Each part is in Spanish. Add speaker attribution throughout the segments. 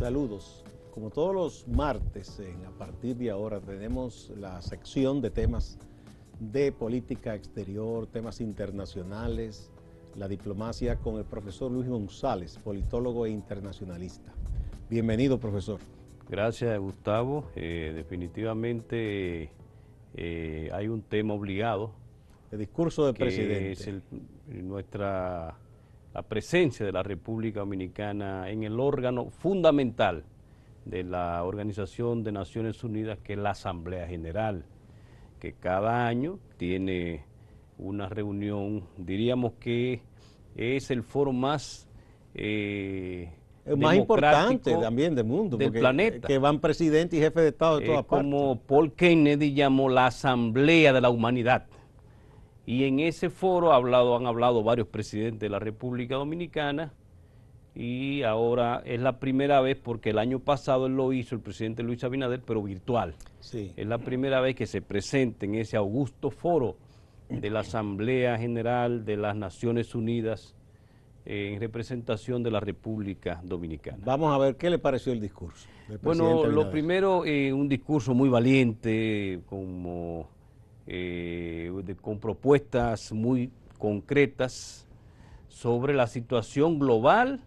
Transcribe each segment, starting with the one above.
Speaker 1: Saludos. Como todos los martes, a partir de ahora tenemos la sección de temas de política exterior, temas internacionales, la diplomacia con el profesor Luis González, politólogo e internacionalista. Bienvenido, profesor.
Speaker 2: Gracias, Gustavo. Definitivamente hay un tema obligado.
Speaker 1: El discurso del presidente.
Speaker 2: Es la presencia de la República Dominicana en el órgano fundamental de la Organización de Naciones Unidas, que es la Asamblea General, que cada año tiene una reunión, diríamos que es el foro más
Speaker 1: el más importante también del mundo,
Speaker 2: del planeta,
Speaker 1: que van presidentes y jefes de Estado de todas partes.
Speaker 2: Como Paul Kennedy llamó la Asamblea de la Humanidad. Y en ese foro han hablado varios presidentes de la República Dominicana, y ahora es la primera vez, porque el año pasado él lo hizo, el presidente Luis Abinader, pero virtual.
Speaker 1: Sí.
Speaker 2: Es la primera vez que se presenta en ese augusto foro de la Asamblea General de las Naciones Unidas en representación de la República Dominicana.
Speaker 1: Vamos a ver qué le pareció el discurso del presidente
Speaker 2: Bueno,
Speaker 1: Abinader.
Speaker 2: lo primero, un discurso muy valiente, con propuestas muy concretas sobre la situación global,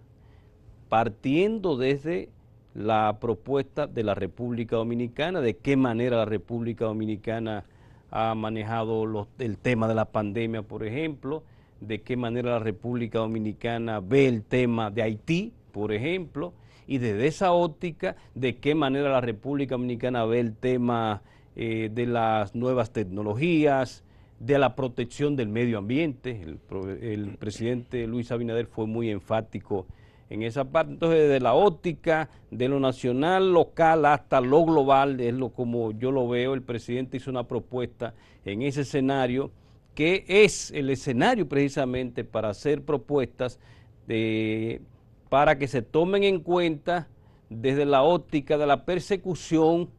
Speaker 2: partiendo desde la propuesta de la República Dominicana, de qué manera la República Dominicana ha manejado el tema de la pandemia, por ejemplo, de qué manera la República Dominicana ve el tema de Haití, por ejemplo, y desde esa óptica, de qué manera la República Dominicana ve el tema de las nuevas tecnologías, de la protección del medio ambiente. El presidente Luis Abinader fue muy enfático en esa parte. Entonces, desde la óptica de lo nacional, local, hasta lo global, como yo lo veo, el presidente hizo una propuesta en ese escenario, que es el escenario precisamente para hacer propuestas para que se tomen en cuenta desde la óptica de la persecución,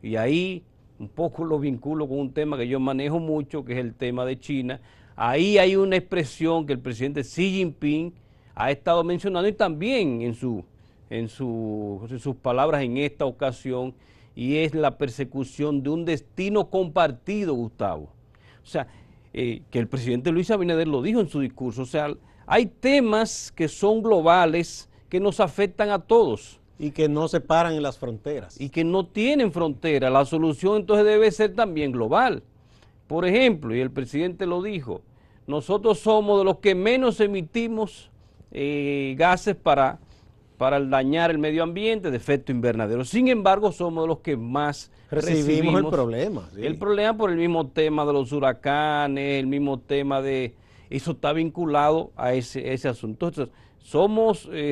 Speaker 2: y ahí un poco lo vinculo con un tema que yo manejo mucho, que es el tema de China. Ahí hay una expresión que el presidente Xi Jinping ha estado mencionando, y también en sus palabras en esta ocasión, y es la persecución de un destino compartido, Gustavo. O sea, que el presidente Luis Abinader lo dijo en su discurso. O sea, hay temas que son globales, que nos afectan a todos.
Speaker 1: Y que no se paran en las fronteras.
Speaker 2: Y que no tienen frontera. La solución entonces debe ser también global. Por ejemplo, y el presidente lo dijo, nosotros somos de los que menos emitimos gases para dañar el medio ambiente de efecto invernadero. Sin embargo, somos de los que más recibimos
Speaker 1: el problema. Sí.
Speaker 2: El problema por el mismo tema de los huracanes, el mismo tema eso está vinculado a ese asunto. Entonces,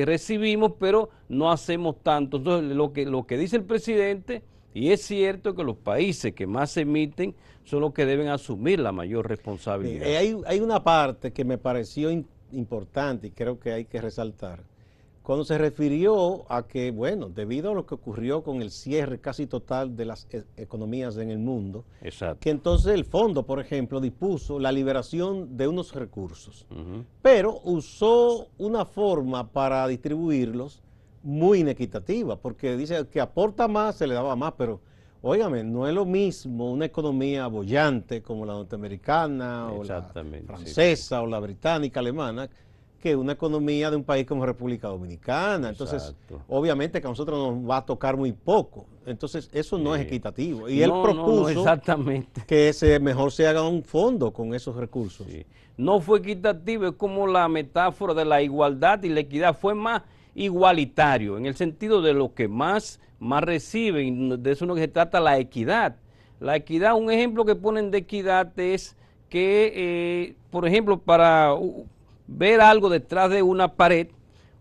Speaker 2: recibimos, pero no hacemos tanto. Entonces, lo que dice el presidente, y es cierto que los países que más emiten son los que deben asumir la mayor responsabilidad.
Speaker 1: Hay una parte que me pareció importante y creo que hay que resaltar, cuando se refirió a que, bueno, debido a lo que ocurrió con el cierre casi total de las economías en el mundo,
Speaker 2: exacto,
Speaker 1: que entonces el fondo, por ejemplo, dispuso la liberación de unos recursos, pero usó una forma para distribuirlos muy inequitativa, porque dice que aporta más, se le daba más, pero óigame, no es lo mismo una economía boyante como la norteamericana o la francesa, sí, o la británica, alemana, que una economía de un país como República Dominicana. Entonces,
Speaker 2: exacto,
Speaker 1: obviamente que a nosotros nos va a tocar muy poco. Entonces, eso no es equitativo. Y él
Speaker 2: no,
Speaker 1: propuso
Speaker 2: exactamente,
Speaker 1: que mejor se haga un fondo con esos recursos.
Speaker 2: Sí. No fue equitativo, es como la metáfora de la igualdad y la equidad, fue más igualitario, en el sentido de lo que más reciben, de eso es lo que se trata la equidad. La equidad, un ejemplo que ponen de equidad es que, por ejemplo, para ver algo detrás de una pared,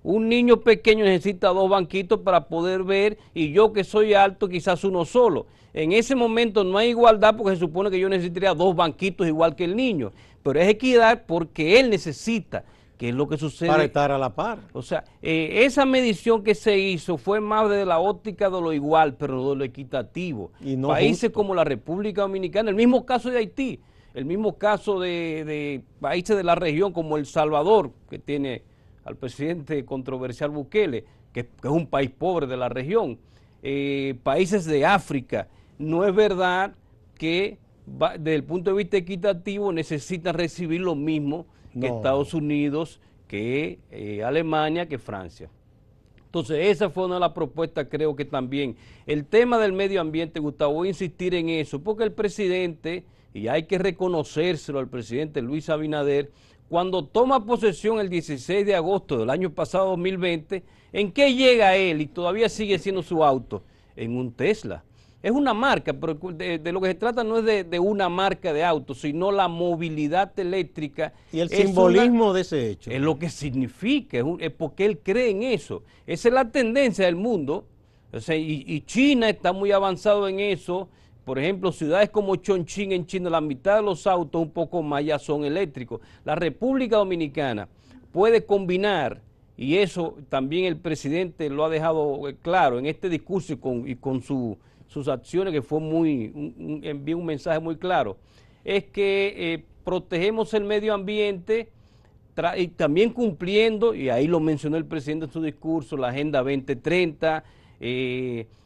Speaker 2: un niño pequeño necesita 2 banquitos para poder ver, y yo que soy alto quizás uno solo. En ese momento no hay igualdad, porque se supone que yo necesitaría 2 banquitos igual que el niño, pero es equidad porque él necesita, que es lo que sucede.
Speaker 1: Para estar a la par.
Speaker 2: O sea, esa medición que se hizo fue más de la óptica de lo igual, pero no de lo equitativo.
Speaker 1: Y no
Speaker 2: países
Speaker 1: justo,
Speaker 2: como la República Dominicana, el mismo caso de Haití, el mismo caso de países de la región como El Salvador, que tiene al presidente controversial Bukele, que que es un país pobre de la región, países de África. No es verdad que desde el punto de vista equitativo necesitan recibir lo mismo que Estados Unidos, que Alemania, que Francia. Entonces, esa fue una de las propuestas, creo que también. El tema del medio ambiente, Gustavo, voy a insistir en eso, porque el presidente, y hay que reconocérselo al presidente Luis Abinader, cuando toma posesión el 16 de agosto del año pasado, 2020, ¿en qué llega él? Y todavía sigue siendo su auto, en un Tesla. Es una marca, pero de lo que se trata no es de una marca de autos, sino la movilidad eléctrica.
Speaker 1: Y el simbolismo de ese hecho.
Speaker 2: Es lo que significa, es porque él cree en eso. Esa es la tendencia del mundo. O sea, y China está muy avanzado en eso. Por ejemplo, ciudades como Chongqing en China, la mitad de los autos, un poco más, ya son eléctricos. La República Dominicana puede combinar, y eso también el presidente lo ha dejado claro en este discurso y con sus acciones, que fue envió un mensaje muy claro, es que protegemos el medio ambiente y también cumpliendo, y ahí lo mencionó el presidente en su discurso, la Agenda 2030,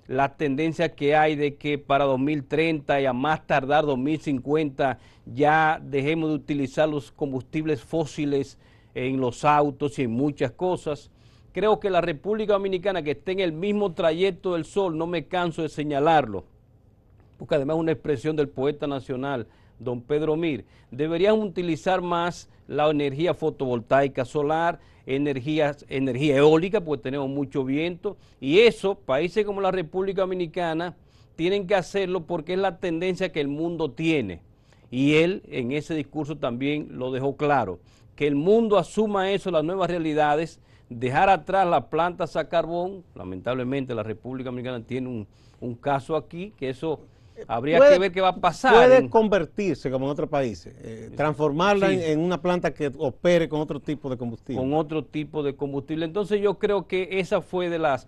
Speaker 2: las tendencias que hay de que para 2030 y a más tardar 2050 ya dejemos de utilizar los combustibles fósiles en los autos y en muchas cosas. Creo que la República Dominicana, que esté en el mismo trayecto del sol, no me canso de señalarlo, porque además es una expresión del poeta nacional, don Pedro Mir, deberían utilizar más la energía fotovoltaica solar, energía eólica, porque tenemos mucho viento, y eso, países como la República Dominicana, tienen que hacerlo porque es la tendencia que el mundo tiene. Y él, en ese discurso también lo dejó claro, que el mundo asuma eso, las nuevas realidades, dejar atrás las plantas a carbón. Lamentablemente la República Dominicana tiene un caso aquí, que eso habría que ver qué va a pasar.
Speaker 1: Puede convertirse, como en otros países, transformarla en una planta que opere con otro tipo de combustible.
Speaker 2: Con otro tipo de combustible. Entonces yo creo que esa fue de las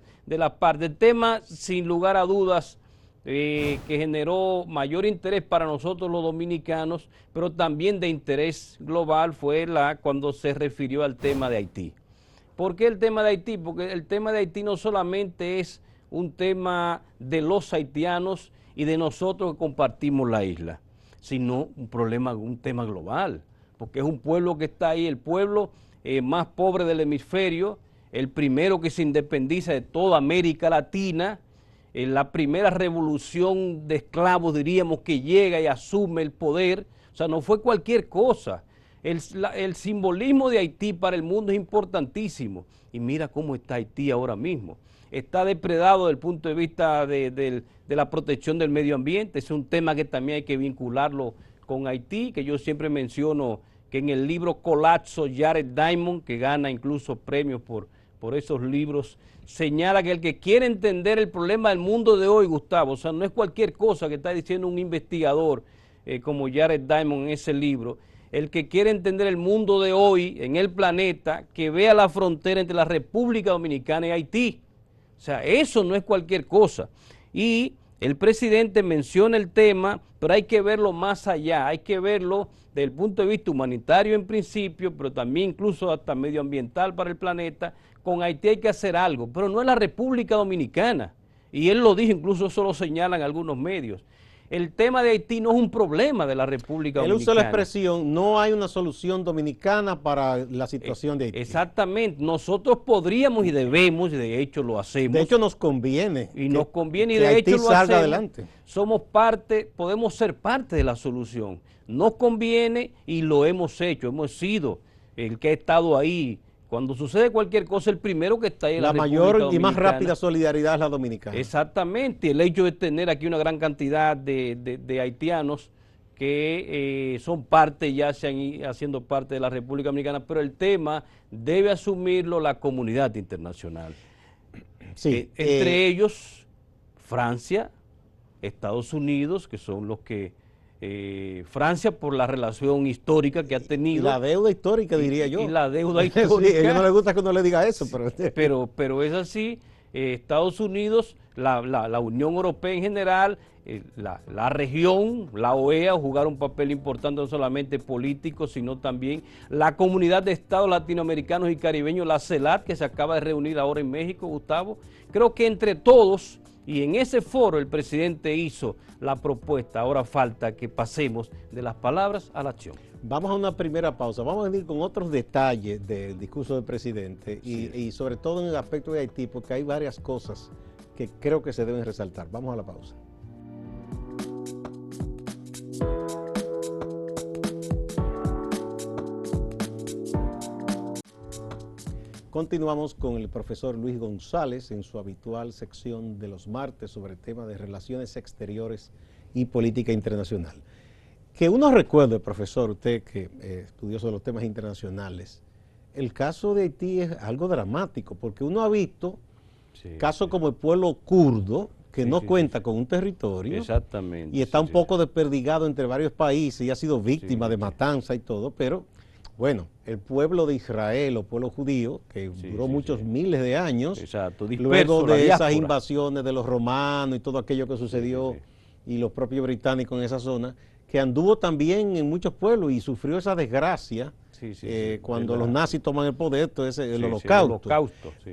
Speaker 2: partes. El tema, sin lugar a dudas, que generó mayor interés para nosotros los dominicanos, pero también de interés global, fue cuando se refirió al tema de Haití. ¿Por qué el tema de Haití? Porque el tema de Haití no solamente es un tema de los haitianos y de nosotros que compartimos la isla, sino un tema global, porque es un pueblo que está ahí, el pueblo más pobre del hemisferio, el primero que se independiza de toda América Latina, la primera revolución de esclavos, diríamos, que llega y asume el poder. O sea, no fue cualquier cosa. El simbolismo de Haití para el mundo es importantísimo. Y mira cómo está Haití ahora mismo. Está depredado desde el punto de vista de la protección del medio ambiente. Es un tema que también hay que vincularlo con Haití, que yo siempre menciono que en el libro Colapso, Jared Diamond, que gana incluso premios por esos libros, señala que el que quiere entender el problema del mundo de hoy, Gustavo, o sea, no es cualquier cosa que está diciendo un investigador como Jared Diamond en ese libro, el que quiere entender el mundo de hoy en el planeta, que vea la frontera entre la República Dominicana y Haití. O sea, eso no es cualquier cosa. Y el presidente menciona el tema, pero hay que verlo más allá, hay que verlo desde el punto de vista humanitario en principio, pero también incluso hasta medioambiental para el planeta. Con Haití hay que hacer algo, pero no es la República Dominicana. Y él lo dijo, incluso eso lo señalan algunos medios. El tema de Haití no es un problema de la República Dominicana.
Speaker 1: Él usa la expresión, no hay una solución dominicana para la situación de Haití.
Speaker 2: Exactamente, nosotros podríamos y debemos, y de hecho lo hacemos.
Speaker 1: De hecho nos conviene.
Speaker 2: Y nos conviene y de hecho lo hacemos.
Speaker 1: Adelante.
Speaker 2: Somos parte, podemos ser parte de la solución. Nos conviene y lo hemos hecho, hemos sido el que ha estado ahí. Cuando sucede cualquier cosa, el primero que está ahí es la República
Speaker 1: mayor
Speaker 2: Dominicana.
Speaker 1: Y más rápida solidaridad es la dominicana.
Speaker 2: Exactamente, el hecho de tener aquí una gran cantidad de haitianos que son parte, ya se han ido haciendo parte de la República Dominicana, pero el tema debe asumirlo la comunidad internacional.
Speaker 1: Sí,
Speaker 2: entre ellos, Francia, Estados Unidos, que son los que... Francia por la relación histórica que ha tenido.
Speaker 1: Y la deuda histórica, diría yo.
Speaker 2: Y la deuda histórica.
Speaker 1: Sí, a ellos no les gusta que uno le diga eso.
Speaker 2: Pero es así. Estados Unidos, la Unión Europea en general, la región, la OEA, jugar un papel importante no solamente político, sino también la comunidad de estados latinoamericanos y caribeños, la CELAC, que se acaba de reunir ahora en México, Gustavo. Creo que entre todos, y en ese foro el presidente hizo la propuesta, ahora falta que pasemos de las palabras a la acción.
Speaker 1: Vamos a una primera pausa, vamos a venir con otros detalles del discurso del presidente y sobre todo en el aspecto de Haití, porque hay varias cosas que creo que se deben resaltar. Vamos a la pausa. Continuamos con el profesor Luis González en su habitual sección de los martes sobre el tema de relaciones exteriores y política internacional. Que uno recuerde, profesor, usted que estudió sobre los temas internacionales, el caso de Haití es algo dramático, porque uno ha visto casos como el pueblo kurdo, que no cuenta con un territorio.
Speaker 2: Exactamente.
Speaker 1: Y está un poco desperdigado entre varios países y ha sido víctima de matanza y todo, pero bueno, el pueblo de Israel o pueblo judío, que duró muchos miles de años, luego de esas invasiones de los romanos y todo aquello que sucedió y los propios británicos en esa zona, que anduvo también en muchos pueblos y sufrió esa desgracia cuando los nazis toman el poder, todo el holocausto.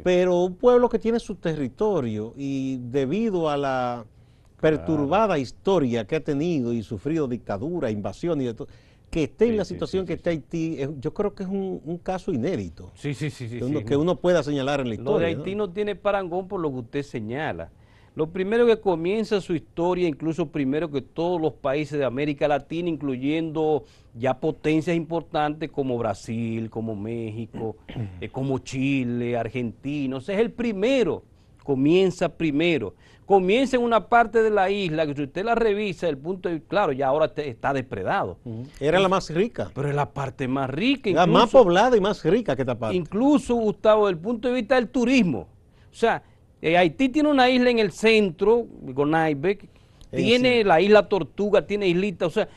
Speaker 1: Pero un pueblo que tiene su territorio y debido a la perturbada historia que ha tenido y sufrido dictadura, invasión y de todo, que esté en la situación que está Haití, yo creo que es un caso inédito. Que uno pueda señalar en la historia.
Speaker 2: Lo de Haití no tiene parangón por lo que usted señala. Lo primero que comienza su historia, incluso primero que todos los países de América Latina, incluyendo ya potencias importantes como Brasil, como México, como Chile, Argentina, o sea, es el primero, comienza primero. Comienza en una parte de la isla que si usted la revisa, el punto de, claro, ya ahora está depredado.
Speaker 1: Era la más rica.
Speaker 2: Pero es la parte más rica.
Speaker 1: La más poblada y más rica que esta parte.
Speaker 2: Incluso, Gustavo, desde el punto de vista del turismo. O sea, Haití tiene una isla en el centro, Gonaibe, tiene la isla Tortuga, tiene islitas, o sea,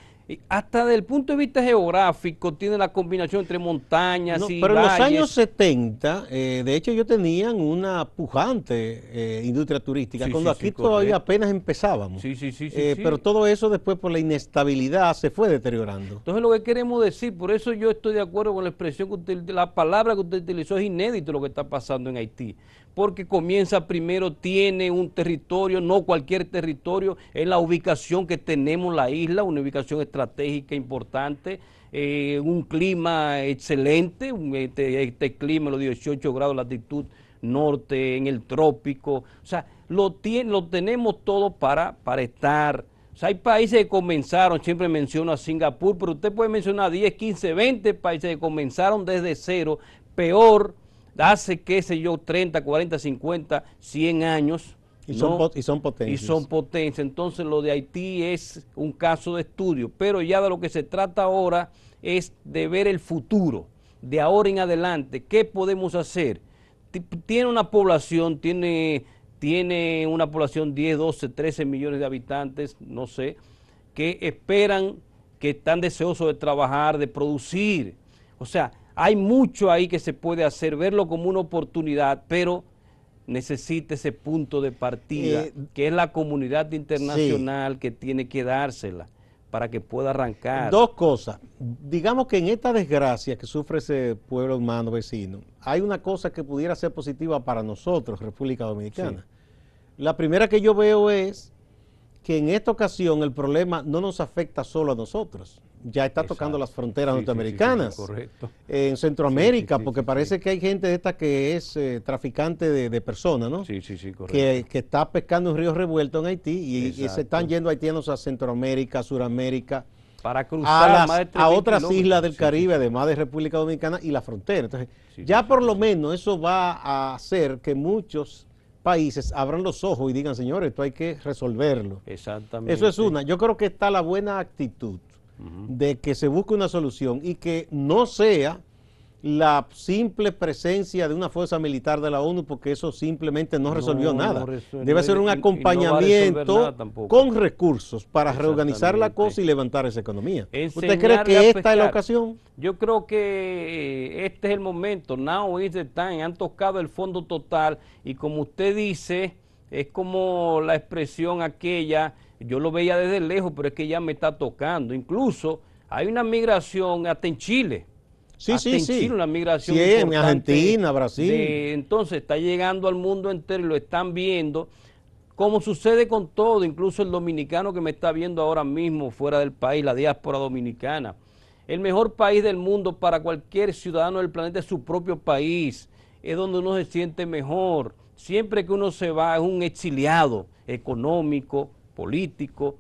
Speaker 2: hasta desde el punto de vista geográfico tiene la combinación entre montañas y
Speaker 1: pero
Speaker 2: valles.
Speaker 1: en los años 70, de hecho ellos tenían una pujante industria turística, cuando aquí todavía apenas empezábamos. Pero todo eso después por la inestabilidad se fue deteriorando.
Speaker 2: Entonces lo que queremos decir, por eso yo estoy de acuerdo con la expresión que usted, la palabra que usted utilizó, es inédito lo que está pasando en Haití. Porque comienza primero, tiene un territorio, no cualquier territorio, es la ubicación que tenemos en la isla, una ubicación estratégica importante, un clima excelente, este clima, los 18 grados de latitud norte, en el trópico, o sea, lo tenemos todo para estar. O sea, hay países que comenzaron, siempre menciono a Singapur, pero usted puede mencionar 10, 15, 20 países que comenzaron desde cero, peor, hace, qué sé yo, 30, 40, 50, 100 años.
Speaker 1: Y son potencias.
Speaker 2: Y son potencias. Entonces lo de Haití es un caso de estudio, pero ya de lo que se trata ahora es de ver el futuro, de ahora en adelante, ¿qué podemos hacer? Tiene una población, tiene una población 10, 12, 13 millones de habitantes, no sé, que esperan, que están deseosos de trabajar, de producir. O sea, hay mucho ahí que se puede hacer, verlo como una oportunidad, pero necesita ese punto de partida, que es la comunidad internacional que tiene que dársela para que pueda arrancar.
Speaker 1: Dos cosas. Digamos que en esta desgracia que sufre ese pueblo hermano vecino, hay una cosa que pudiera ser positiva para nosotros, República Dominicana. La primera que yo veo es que en esta ocasión el problema no nos afecta solo a nosotros, ya está tocando las fronteras norteamericanas, en Centroamérica, porque parece que hay gente de esta que es traficante de personas, ¿no? Que está pescando en ríos revueltos en Haití y se están yendo haitianos a Centroamérica, Suramérica,
Speaker 2: para cruzar
Speaker 1: a otras islas del Caribe, además de República Dominicana y la frontera. Entonces, ya por lo menos eso va a hacer que muchos países abran los ojos y digan, señores, esto hay que resolverlo.
Speaker 2: Exactamente.
Speaker 1: Eso es una. Yo creo que está la buena actitud de que se busque una solución y que no sea la simple presencia de una fuerza militar de la ONU, porque eso simplemente no resolvió nada. Debe ser un acompañamiento con recursos para reorganizar la cosa y levantar esa economía. ¿Usted cree que esta es la ocasión?
Speaker 2: Yo creo que este es el momento. Now is the time. Han tocado el fondo total y como usted dice, es como la expresión aquella, yo lo veía desde lejos, pero es que ya me está tocando. Incluso hay una migración hasta en Chile.
Speaker 1: Sí,
Speaker 2: hasta
Speaker 1: sí,
Speaker 2: en
Speaker 1: sí.
Speaker 2: Chile una migración
Speaker 1: Sí, en
Speaker 2: importante
Speaker 1: Argentina, Brasil.
Speaker 2: entonces está llegando al mundo entero y lo están viendo, como sucede con todo, incluso el dominicano que me está viendo ahora mismo fuera del país, la diáspora dominicana. El mejor país del mundo para cualquier ciudadano del planeta es su propio país, es donde uno se siente mejor. Siempre que uno se va es un exiliado económico, político.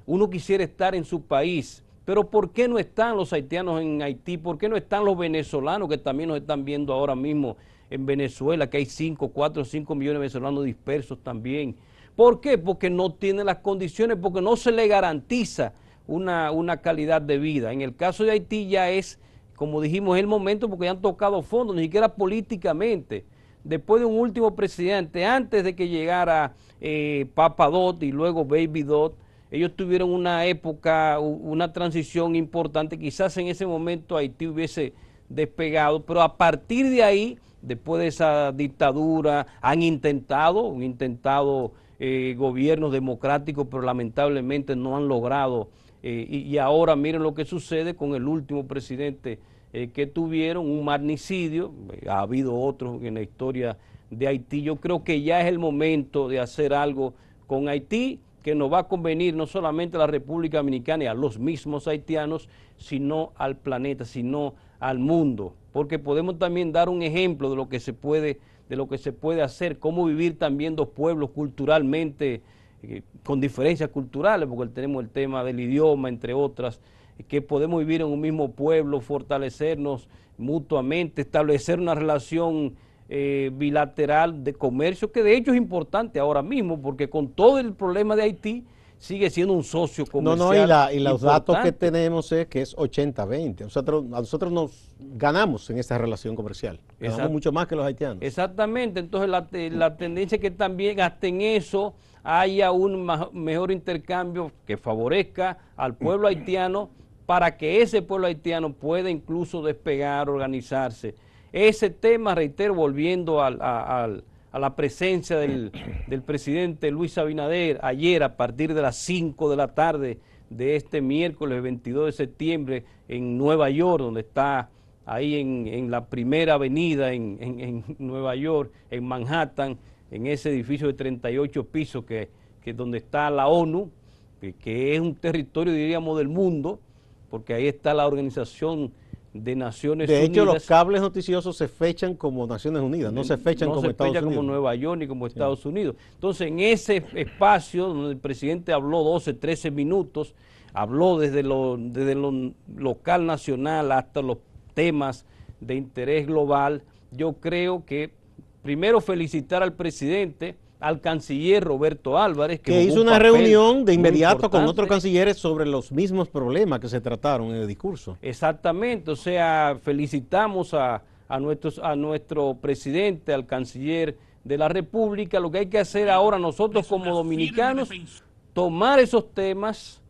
Speaker 2: Uno quisiera estar en su país, pero ¿por qué no están los haitianos en Haití? ¿Por qué no están los venezolanos que también nos están viendo ahora mismo en Venezuela, que hay 4 o 5 millones de venezolanos dispersos también? ¿Por qué? Porque no tienen las condiciones, porque no se le garantiza una calidad de vida. En el caso de Haití ya es, como dijimos, el momento porque ya han tocado fondo, ni siquiera políticamente. Después de un último presidente, antes de que llegara Papa Dot y luego Baby Dot, ellos tuvieron una época, una transición importante, quizás en ese momento Haití hubiese despegado, pero a partir de ahí, después de esa dictadura, han intentado gobiernos democráticos, pero lamentablemente no han logrado, y ahora miren lo que sucede con el último presidente que tuvieron, un magnicidio, ha habido otros en la historia de Haití. Yo creo que ya es el momento de hacer algo con Haití, que nos va a convenir no solamente a la República Dominicana y a los mismos haitianos, sino al planeta, sino al mundo, porque podemos también dar un ejemplo de lo que se puede hacer, cómo vivir también dos pueblos culturalmente, con diferencias culturales, porque tenemos el tema del idioma, entre otras, que podemos vivir en un mismo pueblo, fortalecernos mutuamente, establecer una relación bilateral de comercio, que de hecho es importante ahora mismo, porque con todo el problema de Haití, sigue siendo un socio comercial.
Speaker 1: Y los datos que tenemos es que es 80-20. Nosotros nos ganamos en esta relación comercial. Ganamos mucho más que los haitianos.
Speaker 2: Exactamente. Entonces la tendencia es que también hasta en eso haya un mejor intercambio que favorezca al pueblo haitiano, para que ese pueblo haitiano pueda incluso despegar, organizarse. Ese tema, reitero, volviendo a la presencia del presidente Luis Abinader ayer a partir de las 5 de la tarde de este miércoles 22 de septiembre en Nueva York, donde está ahí en la primera avenida en Nueva York, en Manhattan, en ese edificio de 38 pisos que donde está la ONU, que es un territorio, diríamos, del mundo, porque ahí está la Organización de Naciones Unidas.
Speaker 1: De hecho, los cables noticiosos se fechan como Naciones Unidas, no se fechan como Estados Unidos.
Speaker 2: No se fecha como Nueva York ni como Estados Unidos. Entonces, en ese espacio donde el presidente habló 12, 13 minutos, habló desde lo local, nacional, hasta los temas de interés global, yo creo que primero felicitar al presidente, al canciller Roberto Álvarez,
Speaker 1: que hizo una reunión de inmediato con otros cancilleres sobre los mismos problemas que se trataron en el discurso.
Speaker 2: Exactamente, o sea, felicitamos a nuestro presidente, al canciller de la República. Lo que hay que hacer ahora nosotros como dominicanos, tomar esos temas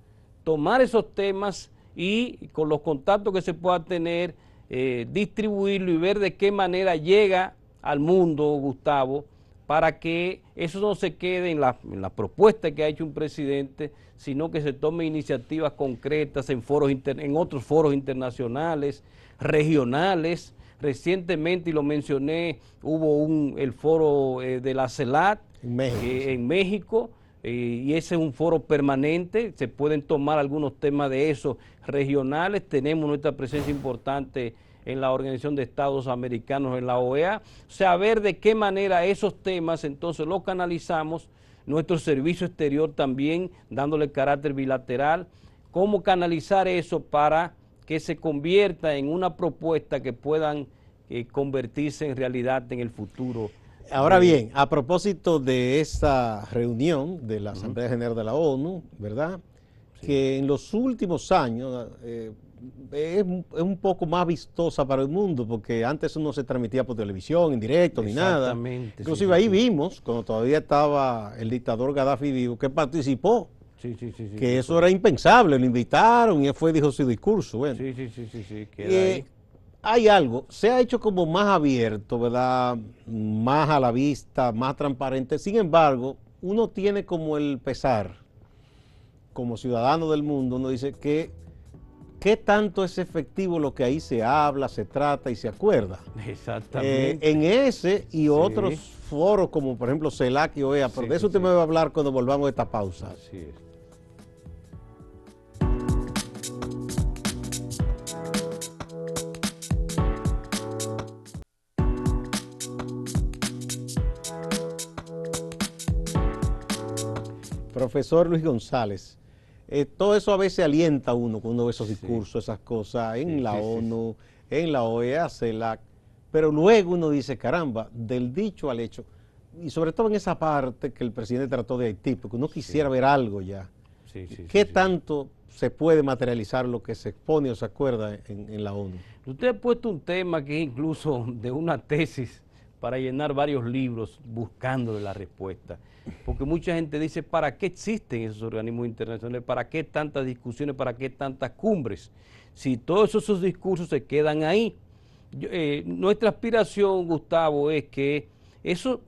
Speaker 2: y con los contactos que se pueda tener, distribuirlo y ver de qué manera llega al mundo, Gustavo, para que eso no se quede en la propuesta que ha hecho un presidente, sino que se tome iniciativas concretas en otros foros internacionales, regionales. Recientemente, y lo mencioné, hubo el foro de la CELAC en México, y ese es un foro permanente, se pueden tomar algunos temas de esos regionales. Tenemos nuestra presencia importante en la Organización de Estados Americanos, en la OEA, o sea, ver de qué manera esos temas entonces los canalizamos, nuestro servicio exterior también dándole carácter bilateral, cómo canalizar eso para que se convierta en una propuesta que puedan convertirse en realidad en el futuro.
Speaker 1: Ahora bien, a propósito de esta reunión de la Asamblea General de la ONU, ¿verdad? Sí. Que en los últimos años es un poco más vistosa para el mundo, porque antes no se transmitía por televisión, en directo, ni nada. Inclusive ahí vimos, cuando todavía estaba el dictador Gaddafi vivo, que participó. Que eso era impensable, lo invitaron y él fue y dijo su discurso. Bueno. Hay algo, se ha hecho como más abierto, ¿verdad? Más a la vista, más transparente. Sin embargo, uno tiene como el pesar como ciudadano del mundo, uno dice que qué tanto es efectivo lo que ahí se habla, se trata y se acuerda.
Speaker 2: Exactamente.
Speaker 1: En ese y
Speaker 2: Sí.
Speaker 1: otros foros como por ejemplo CELAC y OEA, pero
Speaker 2: Sí,
Speaker 1: de eso
Speaker 2: sí,
Speaker 1: usted
Speaker 2: sí.
Speaker 1: me va a hablar cuando volvamos a esta pausa.
Speaker 2: Así es.
Speaker 1: Profesor Luis González, todo eso a veces alienta a uno cuando uno ve esos
Speaker 2: Sí.
Speaker 1: discursos, esas cosas en
Speaker 2: Sí,
Speaker 1: la
Speaker 2: sí, sí,
Speaker 1: ONU, en la OEA, CELAC, pero luego uno dice, caramba, del dicho al hecho, y sobre todo en esa parte que el presidente trató de Haití, porque uno quisiera ver algo ya.
Speaker 2: Sí, sí,
Speaker 1: ¿Qué
Speaker 2: sí, sí.
Speaker 1: tanto se puede materializar lo que se expone o se acuerda en la ONU?
Speaker 2: Usted ha puesto un tema que es incluso de una tesis para llenar varios libros buscando la respuesta. Porque mucha gente dice, ¿para qué existen esos organismos internacionales? ¿Para qué tantas discusiones? ¿Para qué tantas cumbres? Si todos esos discursos se quedan ahí. Nuestra aspiración, Gustavo, es que eso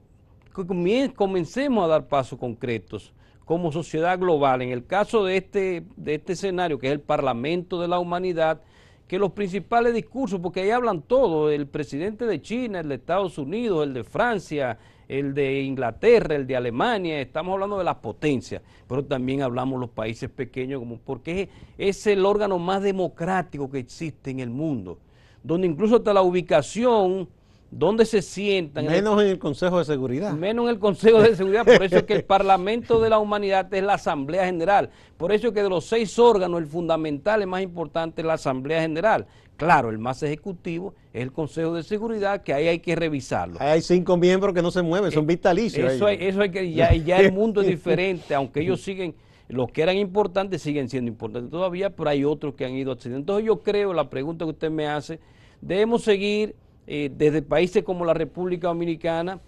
Speaker 2: comencemos a dar pasos concretos como sociedad global. En el caso de este escenario, que es el Parlamento de la Humanidad, que los principales discursos, porque ahí hablan todo, el presidente de China, el de Estados Unidos, el de Francia, el de Inglaterra, el de Alemania, estamos hablando de las potencias, pero también hablamos los países pequeños, como porque es el órgano más democrático que existe en el mundo, donde incluso hasta la ubicación, donde se sientan,
Speaker 1: Menos en el Consejo de Seguridad.
Speaker 2: menos en el Consejo de Seguridad, por eso es que el Parlamento de la Humanidad es la Asamblea General, por eso es que de los 6 órganos el fundamental, el más importante es la Asamblea General. Claro, el más ejecutivo es el Consejo de Seguridad, que ahí hay que revisarlo.
Speaker 1: Hay 5 miembros que no se mueven, son vitalicios.
Speaker 2: Eso hay que, ya el mundo es diferente, aunque ellos siguen, los que eran importantes siguen siendo importantes todavía, pero hay otros que han ido accediendo. Entonces yo creo, la pregunta que usted me hace, debemos seguir desde países como la República Dominicana,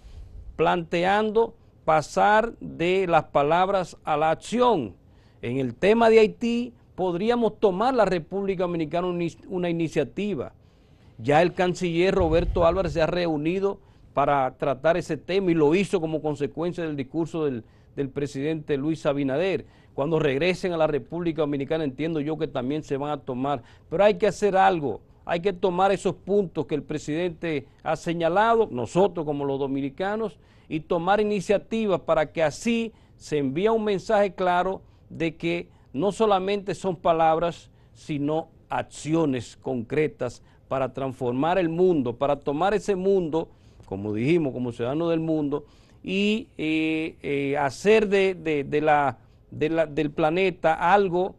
Speaker 2: planteando pasar de las palabras a la acción. En el tema de Haití, podríamos tomar la República Dominicana una iniciativa. Ya el canciller Roberto Álvarez se ha reunido para tratar ese tema y lo hizo como consecuencia del discurso del presidente Luis Abinader. Cuando regresen a la República Dominicana entiendo yo que también se van a tomar, pero hay que hacer algo. Hay que tomar esos puntos que el presidente ha señalado, nosotros como los dominicanos, y tomar iniciativas para que así se envíe un mensaje claro de que no solamente son palabras, sino acciones concretas para transformar el mundo, para tomar ese mundo, como dijimos, como ciudadanos del mundo, y hacer del planeta algo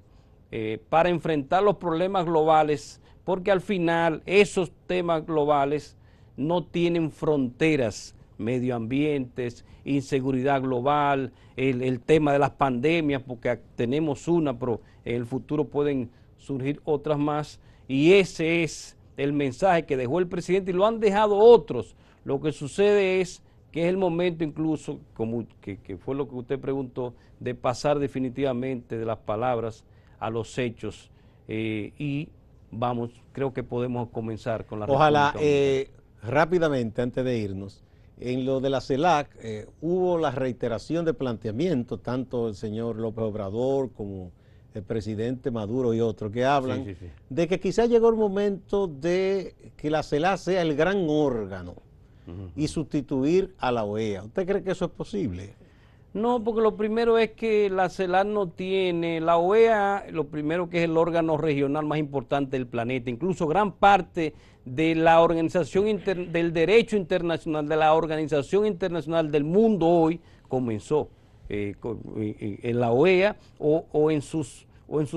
Speaker 2: para enfrentar los problemas globales, porque al final esos temas globales no tienen fronteras, medioambientes, inseguridad global, el tema de las pandemias, porque tenemos una, pero en el futuro pueden surgir otras más, y ese es el mensaje que dejó el presidente y lo han dejado otros. Lo que sucede es que es el momento incluso, como que fue lo que usted preguntó, de pasar definitivamente de las palabras a los hechos y vamos, creo que podemos comenzar con la
Speaker 1: Ojalá,
Speaker 2: República
Speaker 1: rápidamente, antes de irnos, en lo de la CELAC hubo la reiteración de planteamientos, tanto el señor López Obrador como el presidente Maduro y otros que hablan de que quizá llegó el momento de que la CELAC sea el gran órgano y sustituir a la OEA. ¿Usted cree que eso es posible?
Speaker 2: No, porque lo primero es que la CELAC no tiene, la OEA, lo primero que es el órgano regional más importante del planeta, incluso gran parte de la organización del derecho internacional, de la organización internacional del mundo hoy, comenzó en la OEA o en sus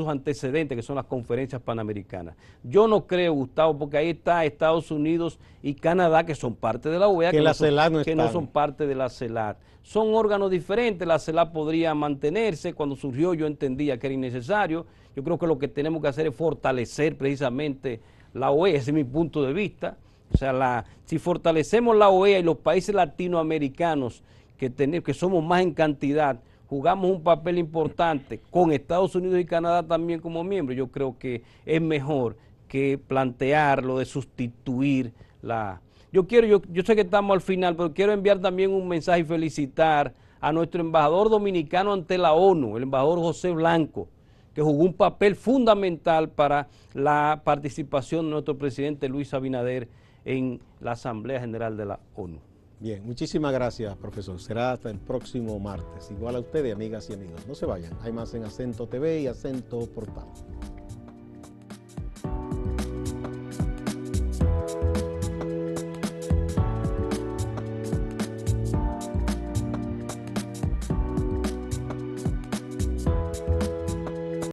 Speaker 2: antecedentes, que son las conferencias panamericanas. Yo no creo, Gustavo, porque ahí está Estados Unidos y Canadá, que son parte de la OEA, que no son parte de la CELAC. Son órganos diferentes, la CELAC podría mantenerse, cuando surgió yo entendía que era innecesario. Yo creo que lo que tenemos que hacer es fortalecer precisamente la OEA, ese es mi punto de vista. O sea, si fortalecemos la OEA y los países latinoamericanos, que somos más en cantidad, jugamos un papel importante con Estados Unidos y Canadá también como miembros, yo creo que es mejor que plantearlo de sustituir yo sé que estamos al final, pero quiero enviar también un mensaje y felicitar a nuestro embajador dominicano ante la ONU, el embajador José Blanco, que jugó un papel fundamental para la participación de nuestro presidente Luis Abinader en la Asamblea General de la ONU.
Speaker 1: Bien, muchísimas gracias, profesor. Será hasta el próximo martes. Igual a ustedes, amigas y amigos. No se vayan, hay más en Acento TV y Acento Portal.